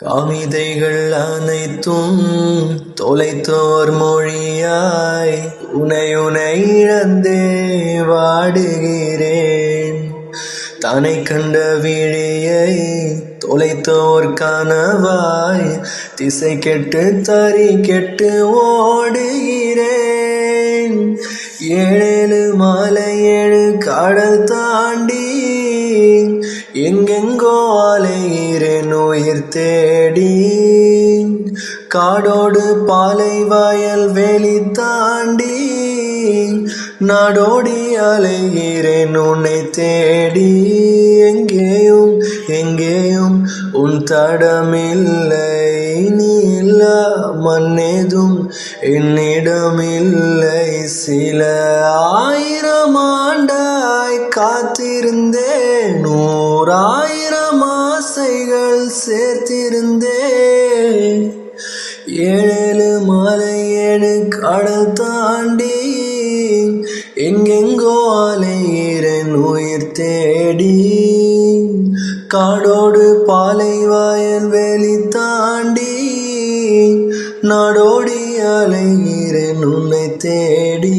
கவிதைகள் அனைத்தும் தொலைத்தோர் மொழியாய் உனை இழந்தே வாடுகிறேன். தனை கண்ட விழியை தொலைத்தோர் கனவாய் திசை கெட்டு தறி கெட்டு ஓடுகிறேன். ஏழு மலை 7 கடல் தாண்டி எங்கெங்கோ அலைகிறேன் உயிர் தேடி. காடோடு பாலை வயல் வெளி தாண்டி நாடோடி அலைகிறேன் உன்னை தேடி. எங்கேயும் எங்கேயும் உன் தடமில்லை, நீ இல்லா மண்ணேதும் என்னிடமில்லை. சில 1000 ஆண்டாய் காத்திருந்தேன், 100,000 ஆசைகள் சேர்த்திருந்தேன். 7 மலை 7 கடல் தாண்டி எங்கெங்கோ அலைகிறேன் உயிர் தேடி. காடோடு பாலை வயல் வெளி தாண்டி நாடோடி அலைகிறேன் உன்னை தேடி.